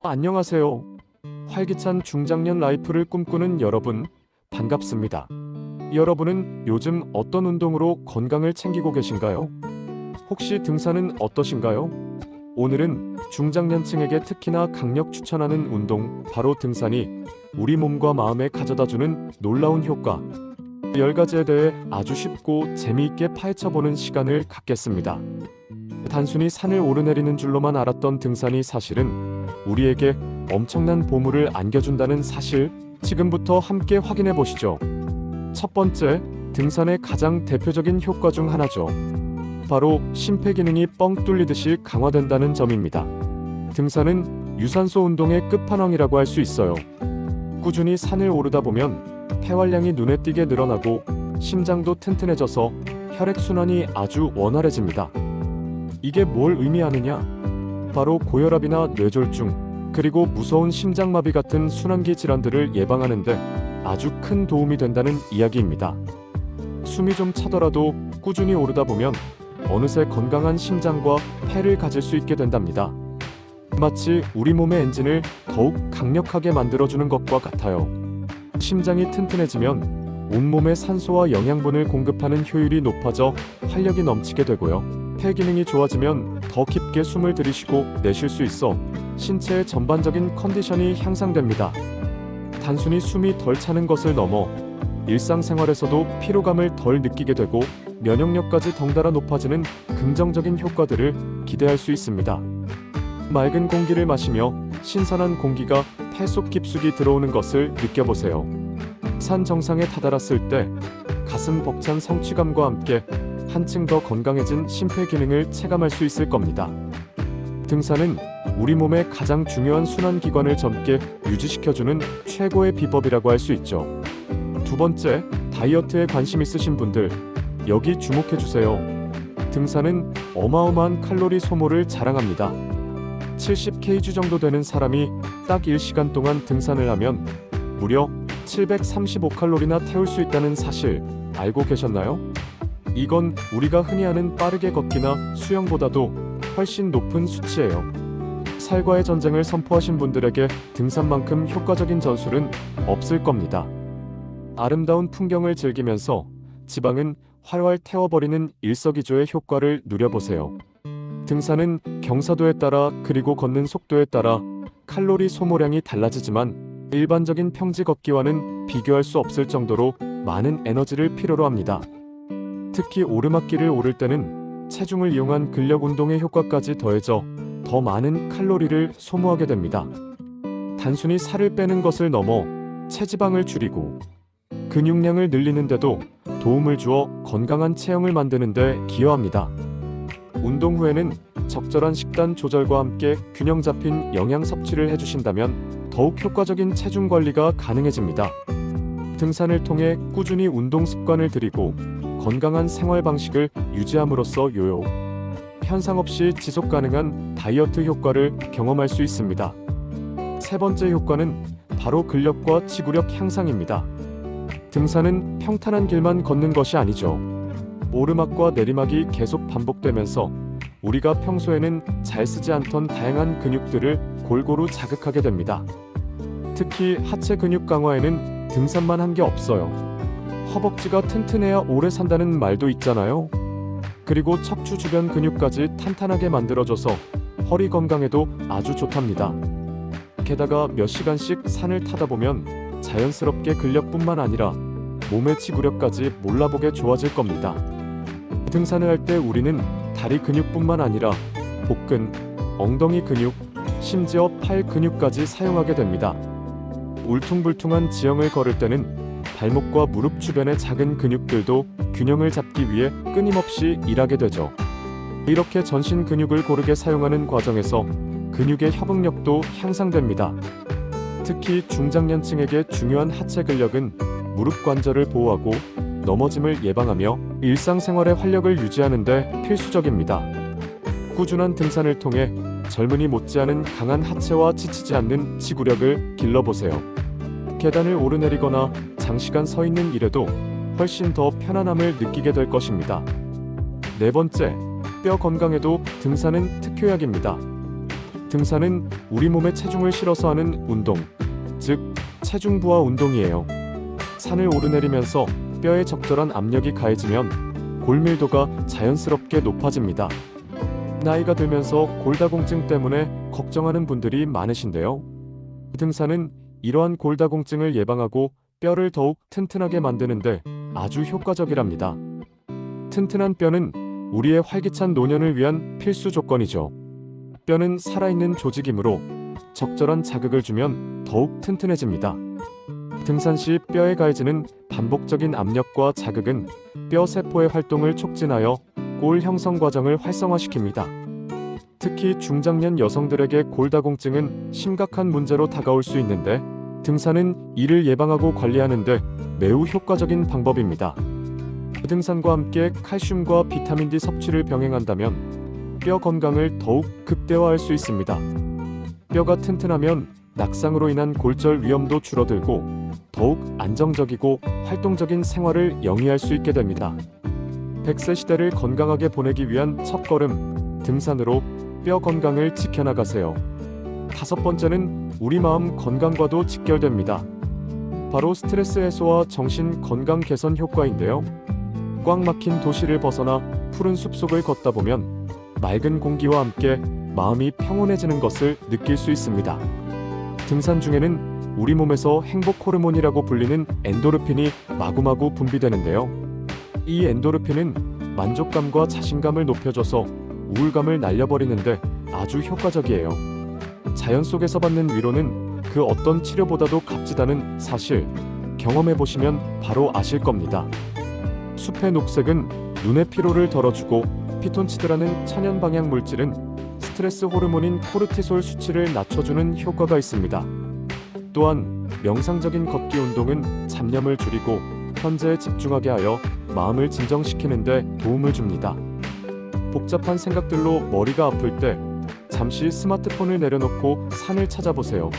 안녕하세요. 활기찬 중장년 라이프를 꿈꾸는 여러분, 반갑습니다. 여러분은 요즘 어떤 운동으로 건강을 챙기고 계신가요? 혹시 등산은 어떠신가요? 오늘은 중장년층에게 특히나 강력 추천하는 운동, 바로 등산이 우리 몸과 마음에 가져다주는 놀라운 효과, 10가지에 대해 아주 쉽고 재미있게 파헤쳐보는 시간을 갖겠습니다. 단순히 산을 오르내리는 줄로만 알았던 등산이 사실은 우리에게 엄청난 보물을 안겨준다는 사실, 지금부터 함께 확인해 보시죠. 첫 번째, 등산의 가장 대표적인 효과 중 하나죠. 바로 심폐기능이 뻥 뚫리듯이 강화된다는 점입니다. 등산은 유산소 운동의 끝판왕이라고 할 수 있어요. 꾸준히 산을 오르다 보면 폐활량이 눈에 띄게 늘어나고 심장도 튼튼해져서 혈액순환이 아주 원활해집니다. 이게 뭘 의미하느냐? 바로 고혈압이나 뇌졸중, 그리고 무서운 심장마비 같은 순환기 질환들을 예방하는데 아주 큰 도움이 된다는 이야기입니다. 숨이 좀 차더라도 꾸준히 오르다 보면 어느새 건강한 심장과 폐를 가질 수 있게 된답니다. 마치 우리 몸의 엔진을 더욱 강력하게 만들어주는 것과 같아요. 심장이 튼튼해지면 온몸에 산소와 영양분을 공급하는 효율이 높아져 활력이 넘치게 되고요. 폐 기능이 좋아지면 더 깊게 숨을 들이쉬고 내쉴 수 있어 신체의 전반적인 컨디션이 향상됩니다. 단순히 숨이 덜 차는 것을 넘어 일상생활에서도 피로감을 덜 느끼게 되고 면역력까지 덩달아 높아지는 긍정적인 효과들을 기대할 수 있습니다. 맑은 공기를 마시며 신선한 공기가 폐 속 깊숙이 들어오는 것을 느껴보세요. 산 정상에 다다랐을 때 가슴 벅찬 성취감과 함께 한층 더 건강해진 심폐기능을 체감할 수 있을 겁니다. 등산은 우리 몸의 가장 중요한 순환기관을 젊게 유지시켜주는 최고의 비법이라고 할 수 있죠. 두 번째, 다이어트에 관심 있으신 분들, 여기 주목해주세요. 등산은 어마어마한 칼로리 소모를 자랑합니다. 70kg 정도 되는 사람이 딱 1시간 동안 등산을 하면 무려 735칼로리나 태울 수 있다는 사실 알고 계셨나요? 이건 우리가 흔히 아는 빠르게 걷기나 수영보다도 훨씬 높은 수치예요. 살과의 전쟁을 선포하신 분들에게 등산만큼 효과적인 전술은 없을 겁니다. 아름다운 풍경을 즐기면서 지방은 활활 태워버리는 일석이조의 효과를 누려보세요. 등산은 경사도에 따라 그리고 걷는 속도에 따라 칼로리 소모량이 달라지지만 일반적인 평지 걷기와는 비교할 수 없을 정도로 많은 에너지를 필요로 합니다. 특히 오르막길을 오를 때는 체중을 이용한 근력 운동의 효과까지 더해져 더 많은 칼로리를 소모하게 됩니다. 단순히 살을 빼는 것을 넘어 체지방을 줄이고 근육량을 늘리는데도 도움을 주어 건강한 체형을 만드는 데 기여합니다. 운동 후에는 적절한 식단 조절과 함께 균형 잡힌 영양 섭취를 해주신다면 더욱 효과적인 체중 관리가 가능해집니다. 등산을 통해 꾸준히 운동 습관을 들이고 건강한 생활 방식을 유지함으로써 요요 현상 없이 지속 가능한 다이어트 효과를 경험할 수 있습니다. 세 번째 효과는 바로 근력과 지구력 향상입니다. 등산은 평탄한 길만 걷는 것이 아니죠. 오르막과 내리막이 계속 반복되면서 우리가 평소에는 잘 쓰지 않던 다양한 근육들을 골고루 자극하게 됩니다. 특히 하체 근육 강화에는 등산만 한 게 없어요. 허벅지가 튼튼해야 오래 산다는 말도 있잖아요. 그리고 척추 주변 근육까지 탄탄하게 만들어줘서 허리 건강에도 아주 좋답니다. 게다가 몇 시간씩 산을 타다 보면 자연스럽게 근력뿐만 아니라 몸의 지구력까지 몰라보게 좋아질 겁니다. 등산을 할 때 우리는 다리 근육뿐만 아니라 복근, 엉덩이 근육, 심지어 팔 근육까지 사용하게 됩니다. 울퉁불퉁한 지형을 걸을 때는 발목과 무릎 주변의 작은 근육들도 균형을 잡기 위해 끊임없이 일하게 되죠. 이렇게 전신 근육을 고르게 사용하는 과정에서 근육의 협응력도 향상됩니다. 특히 중장년층에게 중요한 하체 근력은 무릎 관절을 보호하고 넘어짐을 예방하며 일상생활의 활력을 유지하는 데 필수적입니다. 꾸준한 등산을 통해 젊은이 못지않은 강한 하체와 지치지 않는 지구력을 길러보세요. 계단을 오르내리거나 장시간 서 있는 일에도 훨씬 더 편안함을 느끼게 될 것입니다. 네 번째, 뼈 건강에도 등산은 특효약입니다. 등산은 우리 몸에 체중을 실어서 하는 운동, 즉 체중 부하 운동이에요. 산을 오르내리면서 뼈에 적절한 압력이 가해지면 골밀도가 자연스럽게 높아집니다. 나이가 들면서 골다공증 때문에 걱정하는 분들이 많으신데요. 등산은 이러한 골다공증을 예방하고 뼈를 더욱 튼튼하게 만드는데 아주 효과적이랍니다. 튼튼한 뼈는 우리의 활기찬 노년을 위한 필수 조건이죠. 뼈는 살아있는 조직이므로 적절한 자극을 주면 더욱 튼튼해집니다. 등산 시 뼈에 가해지는 반복적인 압력과 자극은 뼈 세포의 활동을 촉진하여 골 형성 과정을 활성화시킵니다. 특히 중장년 여성들에게 골다공증은 심각한 문제로 다가올 수 있는데 등산은 이를 예방하고 관리하는 데 매우 효과적인 방법입니다. 등산과 함께 칼슘과 비타민 D 섭취를 병행한다면 뼈 건강을 더욱 극대화할 수 있습니다. 뼈가 튼튼하면 낙상으로 인한 골절 위험도 줄어들고 더욱 안정적이고 활동적인 생활을 영위할 수 있게 됩니다. 100세 시대를 건강하게 보내기 위한 첫걸음, 등산으로 뼈 건강을 지켜나가세요. 5번째는 우리 마음 건강과도 직결됩니다. 바로 스트레스 해소와 정신 건강 개선 효과인데요. 꽉 막힌 도시를 벗어나 푸른 숲속을 걷다 보면 맑은 공기와 함께 마음이 평온해지는 것을 느낄 수 있습니다. 등산 중에는 우리 몸에서 행복 호르몬이라고 불리는 엔도르핀이 마구마구 분비되는데요. 이 엔도르핀은 만족감과 자신감을 높여줘서 우울감을 날려버리는데 아주 효과적이에요. 자연 속에서 받는 위로는 그 어떤 치료보다도 값지다는 사실 경험해보시면 바로 아실 겁니다. 숲의 녹색은 눈의 피로를 덜어주고 피톤치드라는 천연 방향 물질은 스트레스 호르몬인 코르티솔 수치를 낮춰주는 효과가 있습니다. 또한 명상적인 걷기 운동은 잡념을 줄이고 현재에 집중하게 하여 마음을 진정시키는 데 도움을 줍니다. 복잡한 생각들로 머리가 아플 때 잠시 스마트폰을 내려놓고 산을 찾아보세요.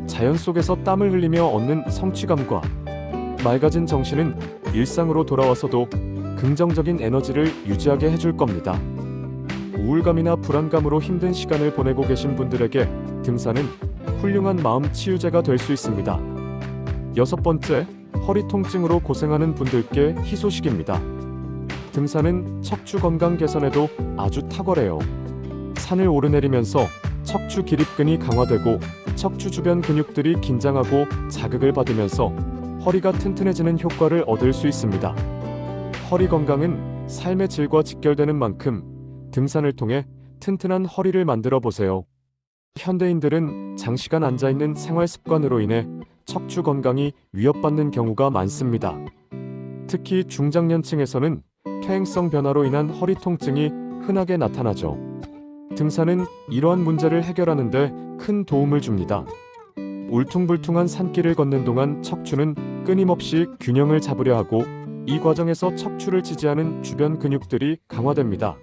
자연 속에서 땀을 흘리며 얻는 성취감과 맑아진 정신은 일상으로 돌아와서도 긍정적인 에너지를 유지하게 해줄 겁니다. 우울감이나 불안감으로 힘든 시간을 보내고 계신 분들에게 등산은 훌륭한 마음 치유제가 될 수 있습니다. 6번째, 허리 통증으로 고생하는 분들께 희소식입니다. 등산은 척추 건강 개선에도 아주 탁월해요. 산을 오르내리면서 척추 기립근이 강화되고 척추 주변 근육들이 긴장하고 자극을 받으면서 허리가 튼튼해지는 효과를 얻을 수 있습니다. 허리 건강은 삶의 질과 직결되는 만큼 등산을 통해 튼튼한 허리를 만들어 보세요. 현대인들은 장시간 앉아있는 생활 습관으로 인해 척추 건강이 위협받는 경우가 많습니다. 특히 중장년층에서는 퇴행성 변화로 인한 허리 통증이 흔하게 나타나죠. 등산은 이러한 문제를 해결하는 데 큰 도움을 줍니다. 울퉁불퉁한 산길을 걷는 동안 척추는 끊임없이 균형을 잡으려 하고 이 과정에서 척추를 지지하는 주변 근육들이 강화됩니다.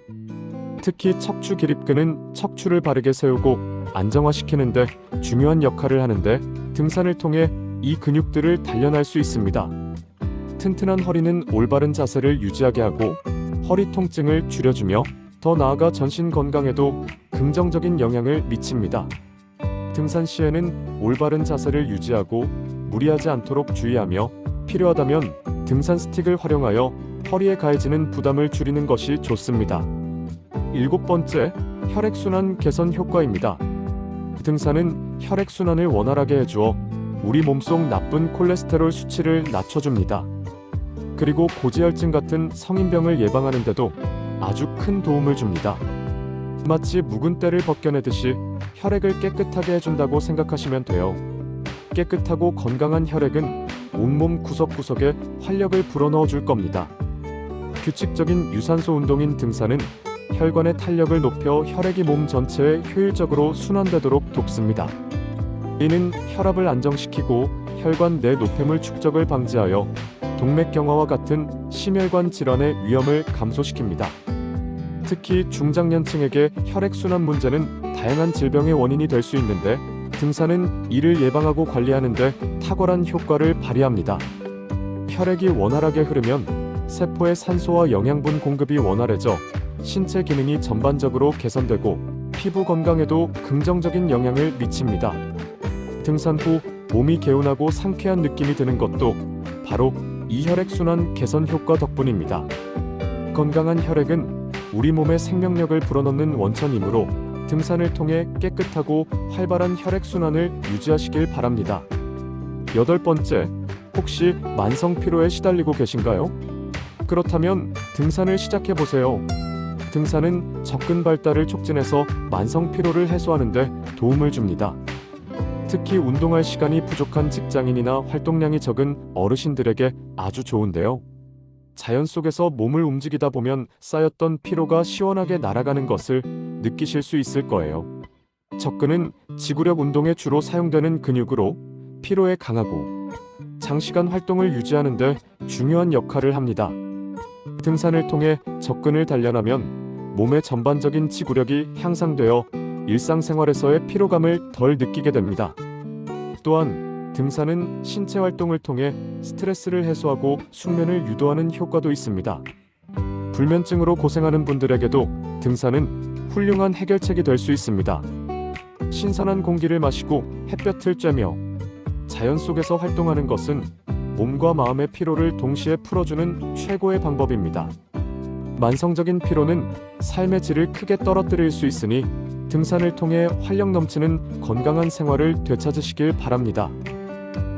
특히 척추 기립근은 척추를 바르게 세우고 안정화시키는 데 중요한 역할을 하는데 등산을 통해 이 근육들을 단련할 수 있습니다. 튼튼한 허리는 올바른 자세를 유지하게 하고 허리 통증을 줄여주며 더 나아가 전신 건강에도 긍정적인 영향을 미칩니다. 등산 시에는 올바른 자세를 유지하고 무리하지 않도록 주의하며 필요하다면 등산 스틱을 활용하여 허리에 가해지는 부담을 줄이는 것이 좋습니다. 7번째, 혈액순환 개선 효과입니다. 등산은 혈액순환을 원활하게 해주어 우리 몸속 나쁜 콜레스테롤 수치를 낮춰줍니다. 그리고 고지혈증 같은 성인병을 예방하는 데도 아주 큰 도움을 줍니다. 마치 묵은 때를 벗겨내듯이 혈액을 깨끗하게 해준다고 생각하시면 돼요. 깨끗하고 건강한 혈액은 온몸 구석구석에 활력을 불어넣어 줄 겁니다. 규칙적인 유산소 운동인 등산은 혈관의 탄력을 높여 혈액이 몸 전체에 효율적으로 순환되도록 돕습니다. 이는 혈압을 안정시키고 혈관 내 노폐물 축적을 방지하여 동맥경화와 같은 심혈관 질환의 위험을 감소시킵니다. 특히 중장년층에게 혈액순환 문제는 다양한 질병의 원인이 될 수 있는데 등산은 이를 예방하고 관리하는 데 탁월한 효과를 발휘합니다. 혈액이 원활하게 흐르면 세포의 산소와 영양분 공급이 원활해져 신체 기능이 전반적으로 개선되고 피부 건강에도 긍정적인 영향을 미칩니다. 등산 후 몸이 개운하고 상쾌한 느낌이 드는 것도 바로 이 혈액순환 개선 효과 덕분입니다. 건강한 혈액은 우리 몸의 생명력을 불어넣는 원천이므로 등산을 통해 깨끗하고 활발한 혈액순환을 유지하시길 바랍니다. 8번째, 혹시 만성 피로에 시달리고 계신가요? 그렇다면 등산을 시작해보세요. 등산은 접근 발달을 촉진해서 만성 피로를 해소하는 데 도움을 줍니다. 특히 운동할 시간이 부족한 직장인이나 활동량이 적은 어르신들에게 아주 좋은데요. 자연 속에서 몸을 움직이다 보면 쌓였던 피로가 시원하게 날아가는 것을 느끼실 수 있을 거예요. 접근은 지구력 운동에 주로 사용되는 근육으로 피로에 강하고 장시간 활동을 유지하는 데 중요한 역할을 합니다. 등산을 통해 접근을 단련하면 몸의 전반적인 지구력이 향상되어 일상생활에서의 피로감을 덜 느끼게 됩니다. 또한 등산은 신체 활동을 통해 스트레스를 해소하고 숙면을 유도하는 효과도 있습니다. 불면증으로 고생하는 분들에게도 등산은 훌륭한 해결책이 될 수 있습니다. 신선한 공기를 마시고 햇볕을 쬐며 자연 속에서 활동하는 것은 몸과 마음의 피로를 동시에 풀어주는 최고의 방법입니다. 만성적인 피로는 삶의 질을 크게 떨어뜨릴 수 있으니 등산을 통해 활력 넘치는 건강한 생활을 되찾으시길 바랍니다.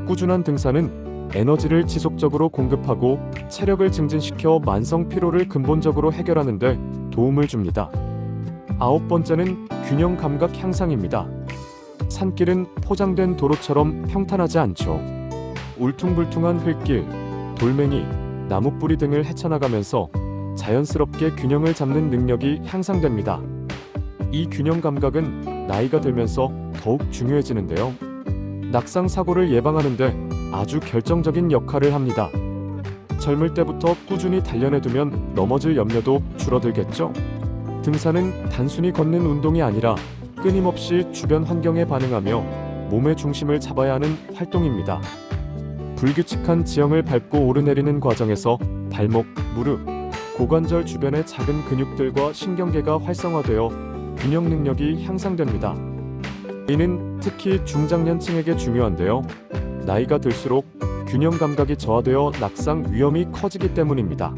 꾸준한 등산은 에너지를 지속적으로 공급하고 체력을 증진시켜 만성 피로를 근본적으로 해결하는 데 도움을 줍니다. 9번째는 균형 감각 향상입니다. 산길은 포장된 도로처럼 평탄하지 않죠. 울퉁불퉁한 흙길, 돌멩이, 나무뿌리 등을 헤쳐나가면서 자연스럽게 균형을 잡는 능력이 향상됩니다. 이 균형 감각은 나이가 들면서 더욱 중요해지는데요. 낙상 사고를 예방하는데 아주 결정적인 역할을 합니다. 젊을 때부터 꾸준히 단련해두면 넘어질 염려도 줄어들겠죠? 등산은 단순히 걷는 운동이 아니라 끊임없이 주변 환경에 반응하며 몸의 중심을 잡아야 하는 활동입니다. 불규칙한 지형을 밟고 오르내리는 과정에서 발목, 무릎, 고관절 주변의 작은 근육들과 신경계가 활성화되어 균형 능력이 향상됩니다. 이는 특히 중장년층에게 중요한데요. 나이가 들수록 균형 감각이 저하되어 낙상 위험이 커지기 때문입니다.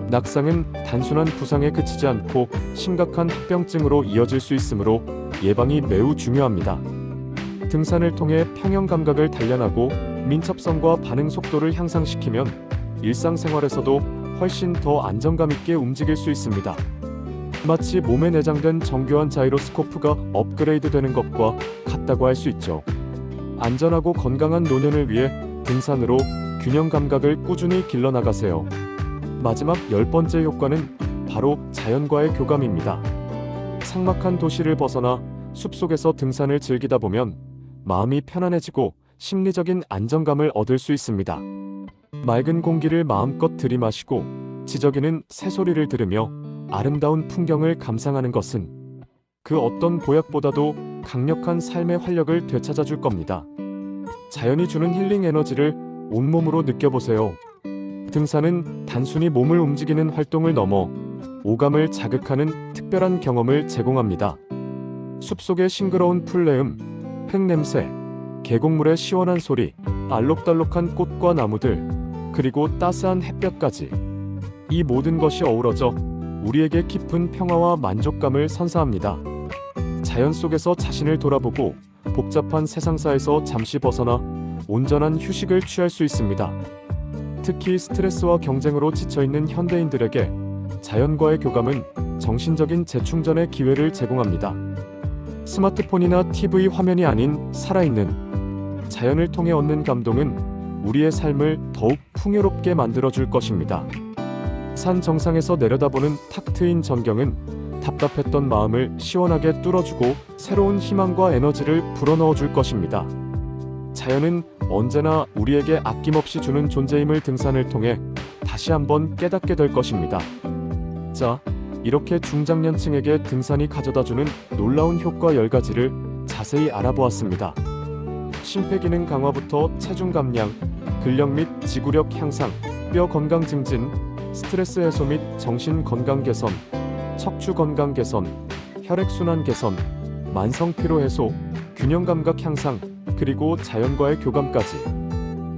낙상은 단순한 부상에 그치지 않고 심각한 합병증으로 이어질 수 있으므로 예방이 매우 중요합니다. 등산을 통해 평형 감각을 단련하고 민첩성과 반응 속도를 향상시키면 일상생활에서도 훨씬 더 안정감 있게 움직일 수 있습니다. 마치 몸에 내장된 정교한 자이로스코프가 업그레이드 되는 것과 같다고 할 수 있죠. 안전하고 건강한 노년을 위해 등산으로 균형 감각을 꾸준히 길러나가세요. 마지막 10번째 효과는 바로 자연과의 교감입니다. 삭막한 도시를 벗어나 숲속에서 등산을 즐기다 보면 마음이 편안해지고 심리적인 안정감을 얻을 수 있습니다. 맑은 공기를 마음껏 들이마시고 지저귀는 새소리를 들으며 아름다운 풍경을 감상하는 것은 그 어떤 보약보다도 강력한 삶의 활력을 되찾아줄 겁니다. 자연이 주는 힐링 에너지를 온몸으로 느껴보세요. 등산은 단순히 몸을 움직이는 활동을 넘어 오감을 자극하는 특별한 경험을 제공합니다. 숲속의 싱그러운 풀내음, 흙냄새, 계곡물의 시원한 소리, 알록달록한 꽃과 나무들, 그리고 따스한 햇볕까지 이 모든 것이 어우러져 우리에게 깊은 평화와 만족감을 선사합니다. 자연 속에서 자신을 돌아보고 복잡한 세상사에서 잠시 벗어나 온전한 휴식을 취할 수 있습니다. 특히 스트레스와 경쟁으로 지쳐있는 현대인들에게 자연과의 교감은 정신적인 재충전의 기회를 제공합니다. 스마트폰이나 TV 화면이 아닌 살아있는 자연을 통해 얻는 감동은 우리의 삶을 더욱 풍요롭게 만들어줄 것입니다. 산 정상에서 내려다보는 탁 트인 전경은 답답했던 마음을 시원하게 뚫어주고 새로운 희망과 에너지를 불어넣어줄 것입니다. 자연은 언제나 우리에게 아낌없이 주는 존재임을 등산을 통해 다시 한번 깨닫게 될 것입니다. 자, 이렇게 중장년층에게 등산이 가져다주는 놀라운 효과 10가지를 자세히 알아보았습니다. 심폐기능 강화부터 체중 감량, 근력 및 지구력 향상, 뼈 건강 증진, 스트레스 해소 및 정신 건강 개선, 척추 건강 개선, 혈액순환 개선, 만성 피로 해소, 균형 감각 향상, 그리고 자연과의 교감까지.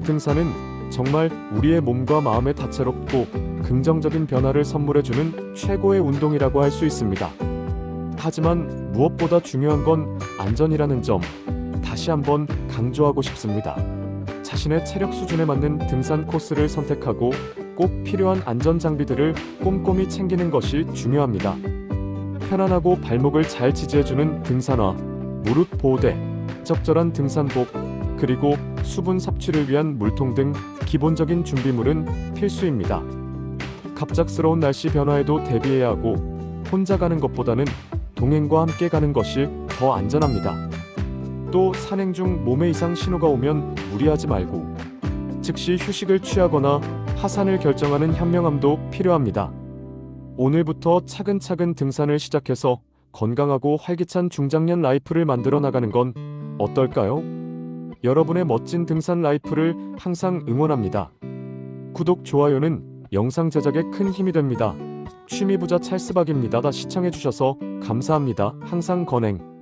등산은 정말 우리의 몸과 마음에 다채롭고 긍정적인 변화를 선물해주는 최고의 운동이라고 할 수 있습니다. 하지만 무엇보다 중요한 건 안전이라는 점, 다시 한번 강조하고 싶습니다. 자신의 체력 수준에 맞는 등산 코스를 선택하고 꼭 필요한 안전 장비들을 꼼꼼히 챙기는 것이 중요합니다. 편안하고 발목을 잘 지지해주는 등산화, 무릎 보호대, 적절한 등산복, 그리고 수분 섭취를 위한 물통 등 기본적인 준비물은 필수입니다. 갑작스러운 날씨 변화에도 대비해야 하고 혼자 가는 것보다는 동행과 함께 가는 것이 더 안전합니다. 또 산행 중 몸에 이상 신호가 오면 무리하지 말고 즉시 휴식을 취하거나 하산을 결정하는 현명함도 필요합니다. 오늘부터 차근차근 등산을 시작해서 건강하고 활기찬 중장년 라이프를 만들어 나가는 건 어떨까요? 여러분의 멋진 등산 라이프를 항상 응원합니다. 구독, 좋아요는 영상 제작에 큰 힘이 됩니다. 취미부자 찰스박입니다. 시청해주셔서 감사합니다. 항상 건행.